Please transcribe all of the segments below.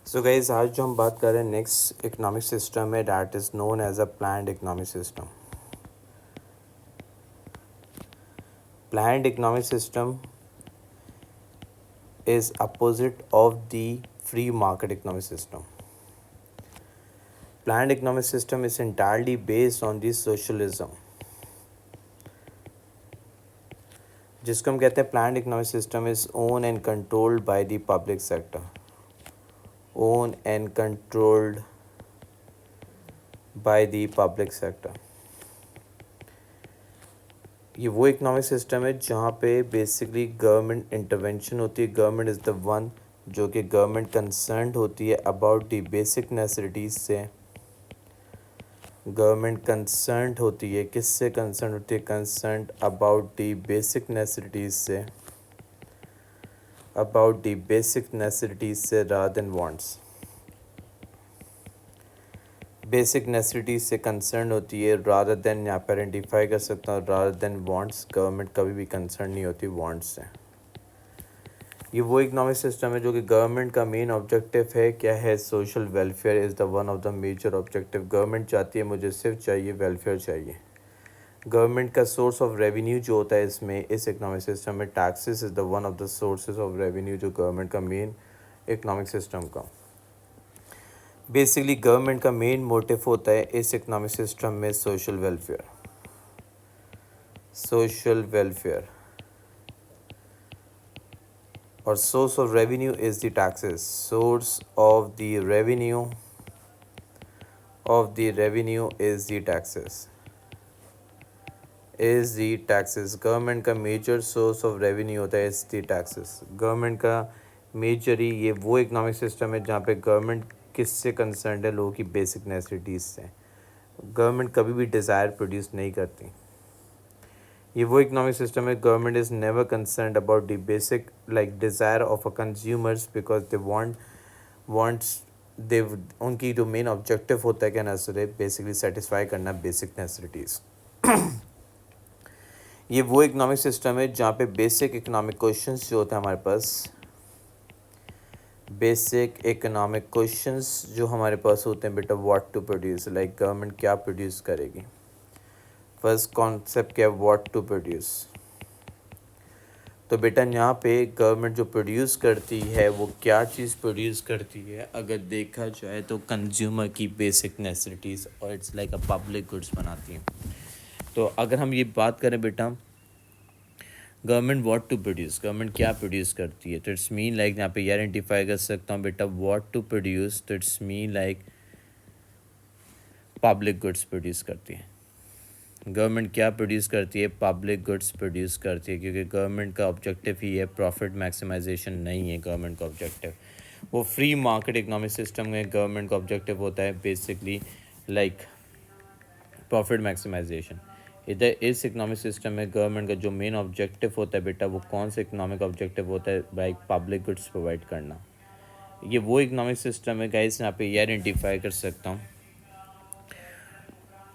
So guys आज जो हम बात कर रहे हैं नेक्स्ट इकोनॉमिक सिस्टम है that is known as a planned economic system. Planned economic system is opposite of the free market economic system. Planned economic system is entirely based on the socialism, जिसको हम कहते हैं planned economic system is owned and controlled by the public sector. Owned and controlled by the public sector. ये वो economic system है जहाँ पे basically government intervention होती है। गवर्नमेंट इज़ द वन जो कि गवर्नमेंट कंसर्न होती है अबाउट दी बेसिक नेसेसिटीज़ से। गवर्नमेंट कंसर्न होती है, किससे कंसर्न होती है? Concern about the basic necessities से, अबाउट दी बेसिक नेसेसिटीज़ से rather than wants. Basic necessities से कंसर्न होती है रादर देन, यहाँ पर आइडेंटिफाई कर सकता हूँ, रादर देन वांट्स। गवर्नमेंट कभी भी कंसर्न नहीं होती वांट्स से। ये वो इकोनॉमिक सिस्टम है जो कि गवर्नमेंट का मेन ऑब्जेक्टिव है। क्या है? Social welfare is the one of the major objective. Government चाहती है मुझे सिर्फ चाहिए वेलफेयर चाहिए। गवर्नमेंट का सोर्स ऑफ रेवेन्यू जो होता है इसमें, इस इकोनॉमिक सिस्टम में, taxes is the one of the sources of revenue जो गवर्नमेंट का मेन इकोनॉमिक सिस्टम का। बेसिकली गवर्नमेंट का मेन मोटिव होता है इस इकोनॉमिक सिस्टम में सोशल वेलफेयर। सोशल वेलफेयर और source of revenue is the taxes. Source of the revenue is the taxes, is the taxes. Government का major source of revenue होता है is the taxes. Government का major ही ये वो economic system है जहाँ पे गवर्नमेंट किससे कंसर्न है? लोगों की बेसिक नेसेसिटीज़ से। गवर्नमेंट कभी भी डिज़ायर प्रोड्यूस नहीं करती। ये वो इकोनॉमिक सिस्टम है, government is never concern about the basic like desire of a consumers because they wants they, उनकी जो मेन ऑब्जेक्टिव होता है क्या नेसेसरी बेसिकली सेटिस्फाई करना बेसिक नेसेसिटीज़। ये वो इकोनॉमिक सिस्टम है जहाँ पे बेसिक इकोनॉमिक क्वेश्चंस जो होते हैं हमारे पास, बेसिक इकोनॉमिक क्वेश्चंस जो हमारे पास होते हैं बेटा, what to produce, like government क्या प्रोड्यूस करेगी। फर्स्ट कॉन्सेप्ट क्या है? What to produce. तो बेटा यहाँ पे गवर्नमेंट जो प्रोड्यूस करती है वो क्या चीज़ प्रोड्यूस करती है? अगर देखा जाए तो कंज्यूमर की बेसिक नेसेसिटीज़, और it's like a public goods बनाती हैं। तो अगर हम ये बात करें बेटा government what to produce, government क्या प्रोड्यूस करती है, तो इट्स मीन लाइक यहाँ पे ये आइडेंटिफाई कर सकता हूँ बेटा व्हाट टू प्रोड्यूस, तो it's mean like public goods produce करती है। गवर्नमेंट क्या प्रोड्यूस करती है? पब्लिक गुड्स प्रोड्यूस करती है, क्योंकि गवर्नमेंट का ऑब्जेक्टिव ही है प्रॉफिट मैक्सिमाइजेशन नहीं है गवर्नमेंट का ऑब्जेक्टिव। वो फ्री मार्केट इकोनॉमिक सिस्टम में गवर्नमेंट का ऑब्जेक्टिव होता है बेसिकली लाइक प्रॉफिट मैक्सिमाइजेशन। इधर इस इकोनॉमिक सिस्टम में गवर्नमेंट का जो मेन ऑब्जेक्टिव होता है बेटा, वो कौन सा इकोनॉमिक ऑब्जेक्टिव होता है? लाइक पब्लिक गुड्स प्रोवाइड करना। ये वो इकोनॉमिक सिस्टम है गाइस, यहाँ पे ये आइडेंटिफाई कर सकता हूँ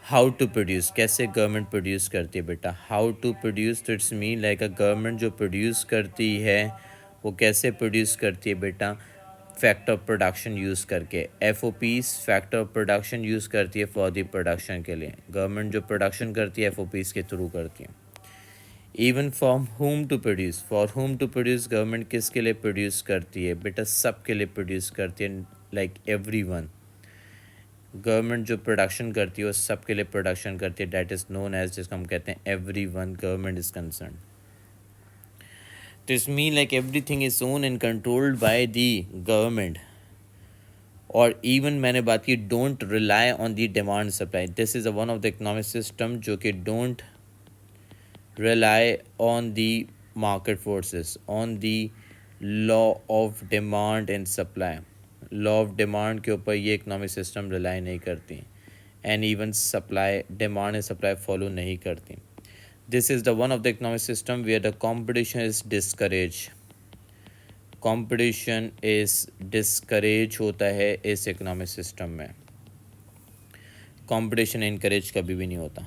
हाउ टू प्रोड्यूस, कैसे गवर्नमेंट प्रोड्यूस करती है बेटा। हाउ टू प्रोड्यूस, तो it's mean like a government जो प्रोड्यूस करती है वो कैसे प्रोड्यूस करती है बेटा? फैक्टर ऑफ प्रोडक्शन यूज़ करके। F O Ps factor of production use करती है फॉर द प्रोडक्शन के लिए। गवर्नमेंट जो प्रोडक्शन करती है एफ ओ पीज़ के थ्रू करती है। Even from whom to produce, for whom to produce government किसके लिए प्रोड्यूस करती है बेटा? सब के लिए प्रोड्यूस करती है, लाइक एवरी वन। गवर्नमेंट जो प्रोडक्शन करती है वो सब के लिए प्रोडक्शन करती है, डैट इज़ नोन एज, जिसको हम कहते हैं every one government is concern. तो इस mean like every thing is own and controlled by the government. और इवन मैंने बात की don't rely on the demand supply, this is a one of the economic system जो कि don't rely on the market forces, on the law of demand and supply. Law of demand के ऊपर ये economic system rely नहीं करती, and even supply, demand and supply follow नहीं करती। This is the one of the economic system where the competition is discourage. Competition is discourage होता है इस इकोनॉमिक सिस्टम में। कंपटीशन इनकरेज कभी भी नहीं होता।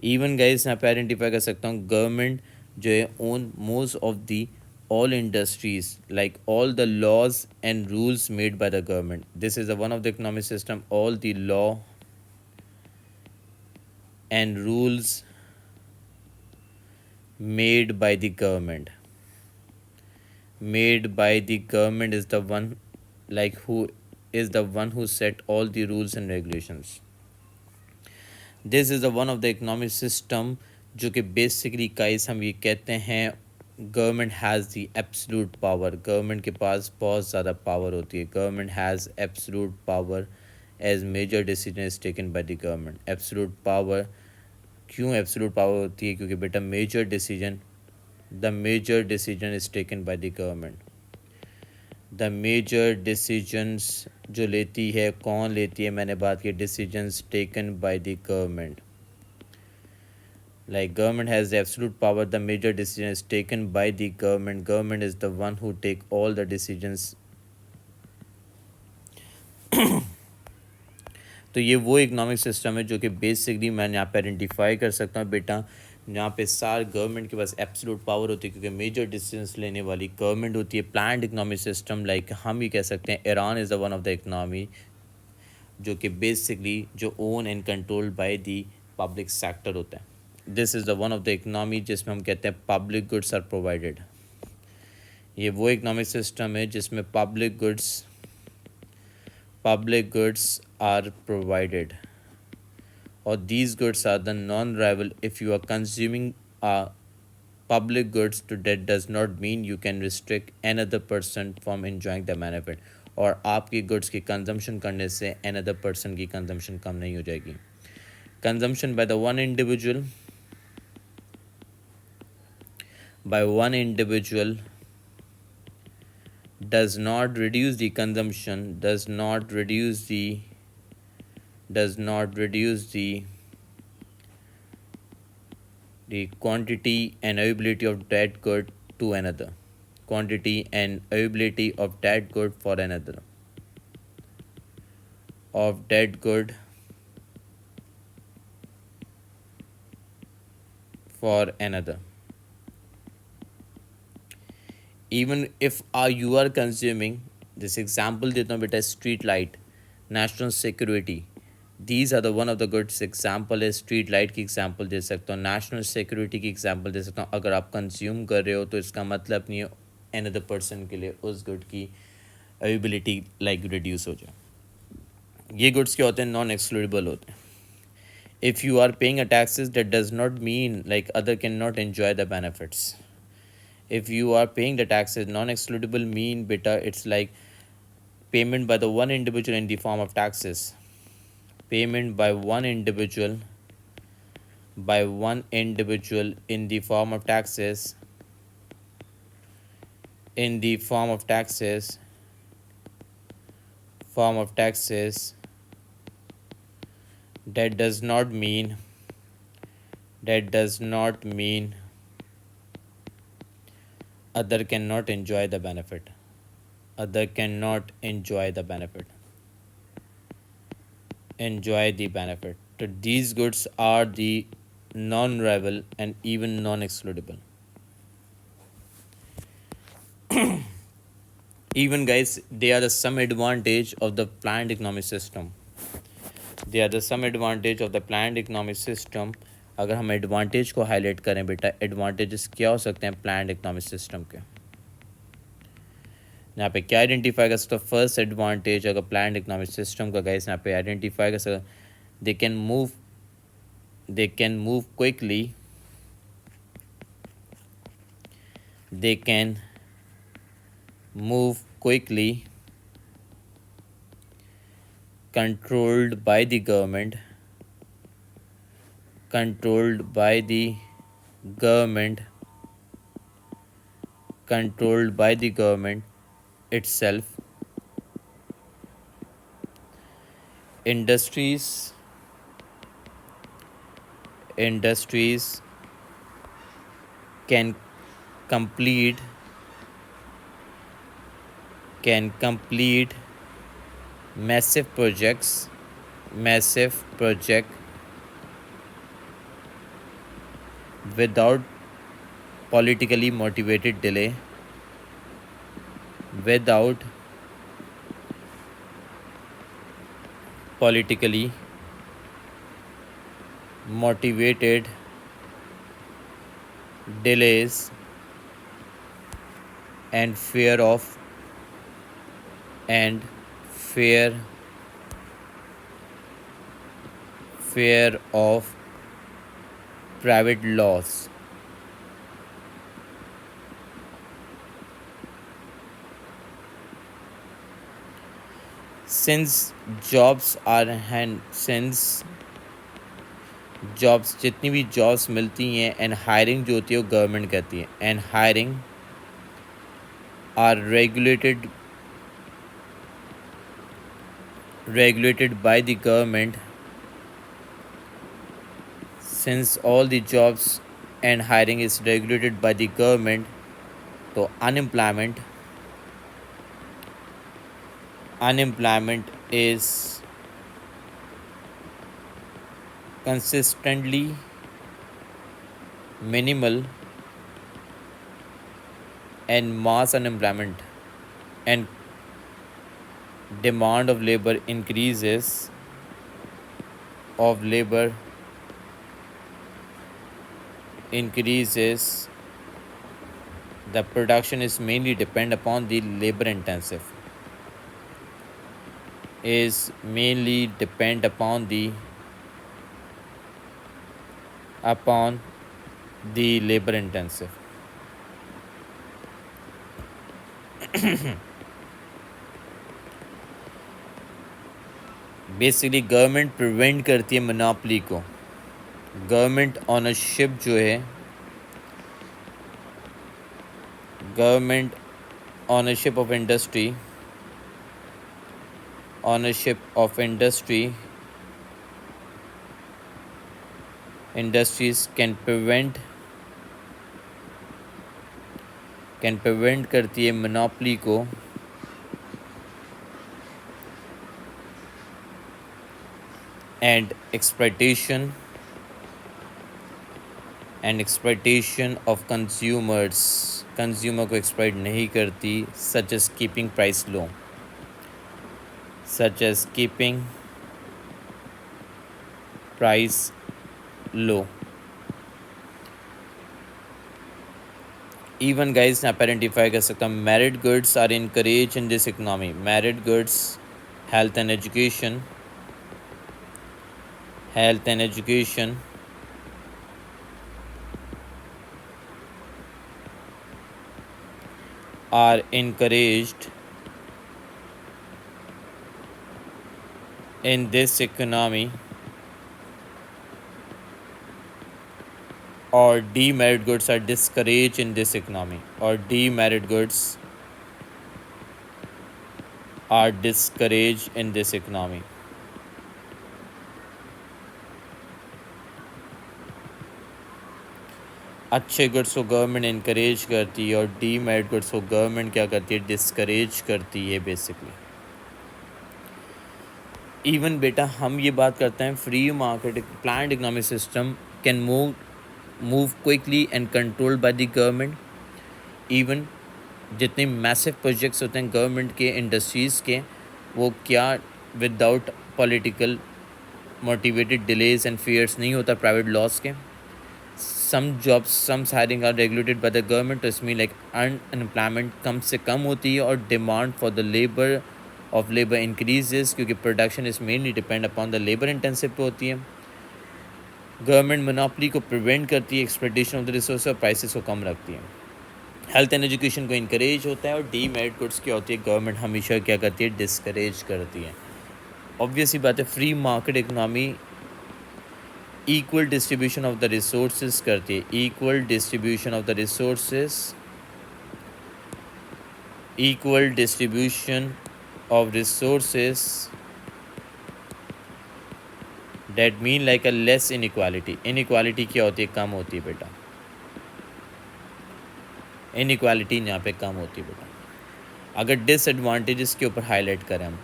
इवन गाइस यहाँ पे आइडेंटिफाई कर सकता हूँ गवर्नमेंट जो है own most of the all industries, like all the laws and rules made by the government. This is the one of the economic system, all the law and rules made by the government. Made by the government is the one, like who is the one who set all the rules and regulations. This is the one of the economic system जो कि basically guys हम ये कहते हैं government has the absolute power. Government के पास बहुत ज़्यादा पावर होती है. Government has absolute power as major decision is taken by the government. Absolute power, क्यों एब्सोल्यूट पावर होती है? क्योंकि बेटा the major decision is taken by the government. The major decisions जो लेती है, कौन लेती है? मैंने बात की decisions taken by the government. Like government has the absolute power, the major decision is taken by the government. Government is the one who take all the decisions. तो ये वो इकनॉमिक सिस्टम है जो कि बेसिकली मैं यहाँ पे identify कर सकता हूँ बेटा, यहाँ पे सार गवर्नमेंट के पास एब्सोल्यूट पावर होती है क्योंकि मेजर डिसीजंस लेने वाली गवर्नमेंट होती है. प्लान्ड इकनॉमिक सिस्टम, लाइक हम ये कह सकते हैं Iran is the one of the economy जो कि बेसिकली जो own and controlled by the public sector होता है. This is the one of the economy जिसमें हम कहते हैं पब्लिक गुड्स आर प्रोवाइडेड. ये वो इकनॉमिक सिस्टम है जिसमें public goods are provided, or these goods are the non-rival. If you are consuming public goods, that does not mean you can restrict another person from enjoying the benefit. और आपकी goods की consumption करने से another person की consumption कम नहीं हो जाएगी. Consumption by one individual does not reduce the consumption, does not reduce the quantity and availability of that good to another. Quantity and availability of that good for another. Of that good for another. Even if you are consuming, this example देता हूँ बेटा, street light, national security, these are the one of the goods example है. Street light की example दे सकता हूँ, national security की example दे सकता हूँ. अगर आप कंज्यूम कर रहे हो तो इसका मतलब नहीं है अनदर पर्सन के लिए उस गुड की अवेलेबिलिटी लाइक रिड्यूस हो जाए. ये गुड्स क्या होते हैं? नॉन एक्सक्लूडेबल होते हैं. If you are paying a taxes that does not mean like other can not enjoy the benefits. If you are paying the taxes, non-excludable mean beta, it's like payment by the one individual in the form of taxes. Payment by one individual in the form of taxes. In the form of taxes. That does not mean other cannot enjoy the benefit. Enjoy the benefit. So these goods are the non-rival and even non-excludable. Even guys, they are the some advantage of the planned economic system. अगर हम advantage को highlight करें बेटा, advantages क्या हो सकते हैं planned economic system के? यहाँ पे क्या आइडेंटिफाई कर सकते हो? फर्स्ट एडवांटेज अगर प्लान्ड इकोनॉमिक सिस्टम का गाइस यहाँ पे आइडेंटिफाई कर सकते, they can move quickly, controlled by the government itself. Industries can complete massive project without politically motivated delay. without politically motivated delays and and fear fear of private loss. Since jobs are hand since jobs जितनी भी jobs मिलती हैं and hiring जो होती है वो government करती है and hiring are regulated by the government. Since all the jobs and hiring is regulated by the government, तो unemployment is consistently minimal and mass unemployment and demand of labor increases the production is mainly depend upon the labor intensive is mainly depend upon the labor intensive. Basically government prevent करती है monopoly को. Government ownership जो है government ownership of industries can prevent करती है monopoly को and exploitation of consumer को exploit नहीं करती, such as keeping price low. Even guys आप आइडेंटिफाई कर सकता हूँ. merit goods are encouraged in this economy. merit goods, health and education are encouraged in this economy, or demerit goods are discouraged in this economy, or demerit goods are discouraged in this economy. अच्छे goods को government encourage करती है और demerit goods को government क्या करती है, discourage करती है बेसिकली. इवन बेटा हम ये बात करते हैं free market planned economic system can move quickly and controlled by the government. Even जितने मैसिव प्रोजेक्ट्स होते हैं गवर्नमेंट के इंडस्ट्रीज़ के, वो क्या without political motivated delays and fears नहीं होता प्राइवेट लॉस के. some jobs, some hiring are regulated by the government, तो इसमें like अनएम्प्लॉयमेंट कम से कम होती है और demand for the labour increases, क्योंकि production is mainly depend upon the labour intensive होती है. गवर्नमेंट मोनोपोली को प्रिवेंट करती है, एक्सप्लॉइटेशन ऑफ द रिसोर्स और प्राइसेस को कम रखती है. हेल्थ एंड एजुकेशन को इनकरेज होता है और डीमेरिट गुड्स क्या होती है, गवर्नमेंट हमेशा क्या करती है, डिस्करेज करती है. ऑब्वियसली बात है free market economy equal distribution of the resources करती है. Equal distribution of the resources that mean like a less inequality. Inequality क्या होती है, कम होती है बेटा. इनइक्वालिटी यहाँ पे कम होती है बेटा. अगर डिसएडवांटेजेस के ऊपर हाईलाइट करें हम,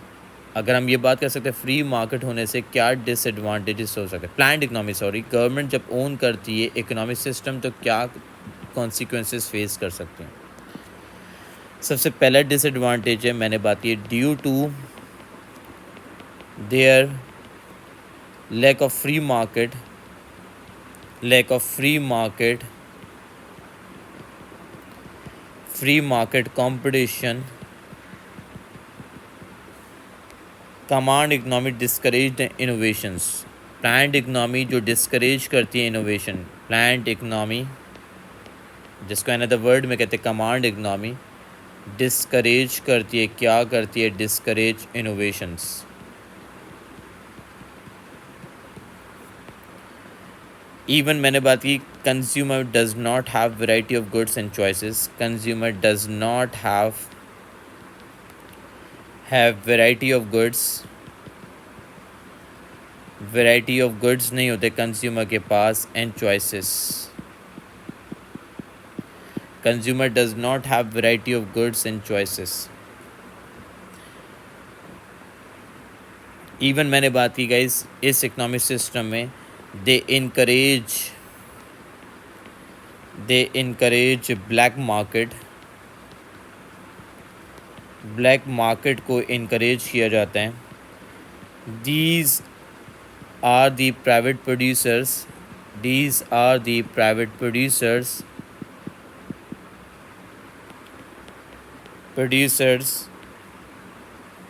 अगर हम ये बात कर सकते हैं फ्री मार्केट होने से क्या डिसएडवांटेजेस हो सकते हैं. प्लान्ड इकनॉमी गवर्नमेंट जब ओन करती है इकोनॉमिक सिस्टम तो क्या कॉन्सिक्वेंसेस फेस कर सकते हैं. सबसे पहला डिसएडवांटेज है, मैंने बात की, due to their lack of free market, free market competition, command economy discourage innovations. Planned economy जो डिस्करेज करती है इनोवेशन, प्लान्ड इकनॉमी जिसको अनदर वर्ड में कहते हैं कमांड इकनॉमी, डिस्करेज करती है, क्या करती है, डिस्करेज इनोवेशंस। इवन मैंने बात की, consumer does not have variety of goods and choices, consumer does not have variety of goods नहीं होते कंज्यूमर के पास, and choices. Consumer does not have variety of goods and choices. Even मैंने बात की गाइस, इस इकोनॉमिक सिस्टम में they encourage black market को इनकरेज किया जाता है। These are the private producers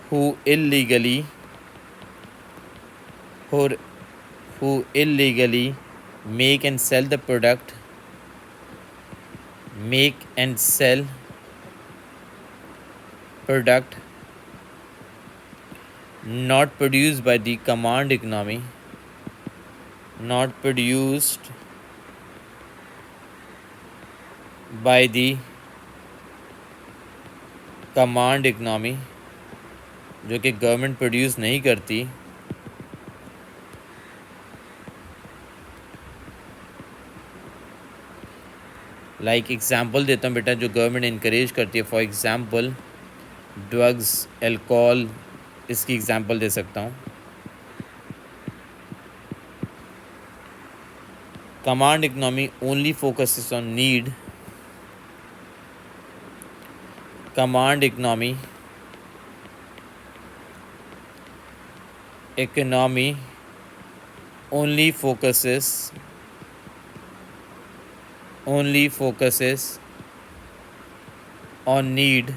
who illegally make and sell the product not produced by the command economy, जो कि गवर्नमेंट प्रोड्यूस नहीं करती। लाइक एग्जांपल देता हूँ बेटा, जो गवर्नमेंट इनकरेज करती है, फॉर एग्जांपल ड्रग्स, अल्कोहल, इसकी एग्जांपल दे सकता हूँ। Command economy only focuses on need, command economy only focuses on need,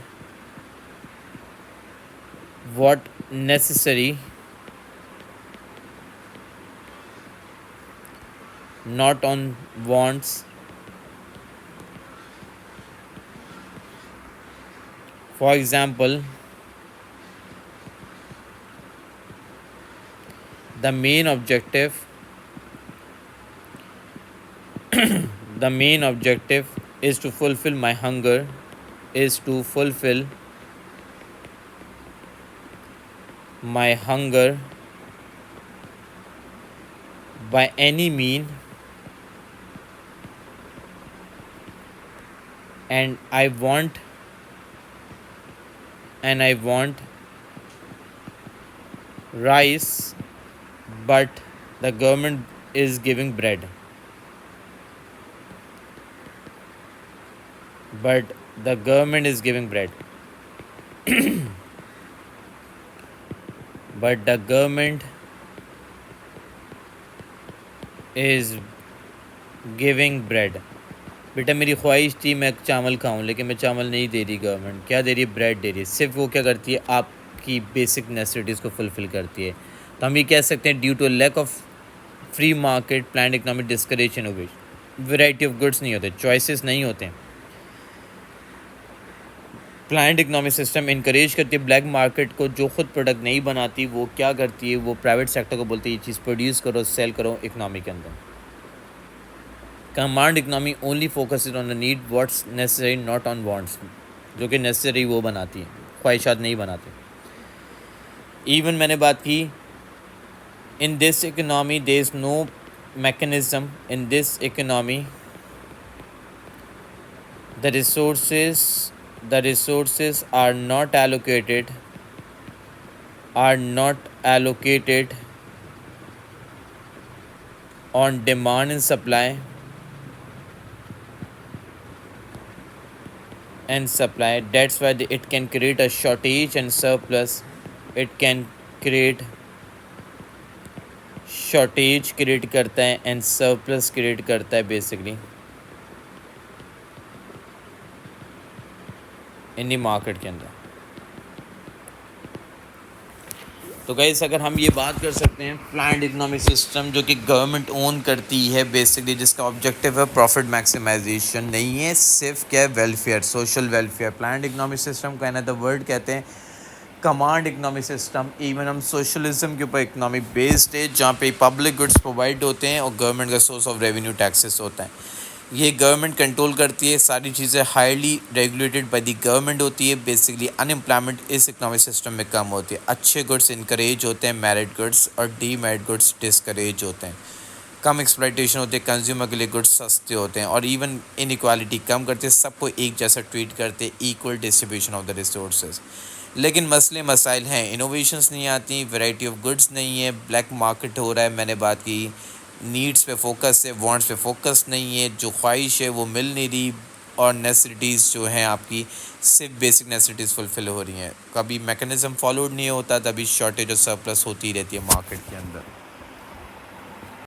what necessary, not on wants. For example, the main objective is to fulfill my hunger, by any mean, and I want rice, but the government is giving bread. But the government is giving bread. बेटा मेरी ख्वाहिश थी मैं चावल खाऊं, लेकिन मैं चावल नहीं दे रही गवर्नमेंट, क्या दे रही है, ब्रेड दे रही है। सिर्फ वो क्या करती है, आपकी बेसिक नेसेसिटीज़ को फुलफ़िल करती है। तो हम ये कह सकते हैं due to lack of free market planned economic discourage innovation, variety of goods नहीं होते, चॉइसेस नहीं होते। प्लान्ड इकोनॉमिक सिस्टम इनकरेज करती है ब्लैक मार्केट को, जो खुद प्रोडक्ट नहीं बनाती वो क्या करती है, वो प्राइवेट सेक्टर को बोलती है ये चीज़ प्रोड्यूस करो, सेल करो इकनॉमी के अंदर। Command economy only focus on the need, what's necessary, not on wants, जो कि नेसेसरी वो बनाती है, ख्वाहिशात नहीं बनाते। इवन मैंने बात की, in this economy there is no mechanism, in this economy the resources are not allocated on demand and supply, and supply. That's why it can create a shortage and surplus. It can create shortage create करता है and surplus create करता है basically इन दी market के अंदर। तो guys अगर हम ये बात कर सकते हैं प्लान्ड इकोनॉमिक सिस्टम जो कि गवर्नमेंट ओन करती है बेसिकली, जिसका ऑब्जेक्टिव है प्रॉफिट मैक्सिमाइजेशन नहीं है, सिर्फ क्या है welfare, social welfare. Planned economic system का अनदर वर्ड कहते हैं कमांड इकोनॉमिक सिस्टम। इवन हम सोशलिज्म के ऊपर इकोनॉमिक बेस्ड है जहाँ पे पब्लिक गुड्स प्रोवाइड होते हैं और गवर्नमेंट का सोर्स ऑफ रेवेन्यू टैक्सेस होता है। ये गवर्नमेंट कंट्रोल करती है, सारी चीज़ें highly regulated by the government होती है। बेसिकली अनएम्प्लॉयमेंट इस इकोनॉमिक सिस्टम में कम होती है, अच्छे गुड्स इनकरेज होते हैं, मेरिट गुड्स, और डीमेरिट गुड्स डिस्करेज होते हैं। कम एक्सप्लॉइटेशन होती है, कंज्यूमर के लिए गुड्स सस्ते होते हैं, और इवन इनइक्वालिटी कम करते हैं, सबको एक जैसा ट्रीट करते हैं, equal distribution of the resources. लेकिन मसले मसाइल हैं, इनोवेशंस नहीं आती, वैरायटी ऑफ गुड्स नहीं है, ब्लैक मार्केट हो रहा है, मैंने बात की, नीड्स पे फोकस है, वांट्स पे फोकस नहीं है, जो ख्वाहिश है वो मिल नहीं रही, और नेसेसिटीज़ जो हैं आपकी सिर्फ बेसिक नेसेसिटीज़ फुलफ़िल हो रही हैं। कभी मैकेनिज़्म फॉलोड नहीं होता, तभी शॉर्टेज और सरप्लस होती रहती है मार्केट के अंदर।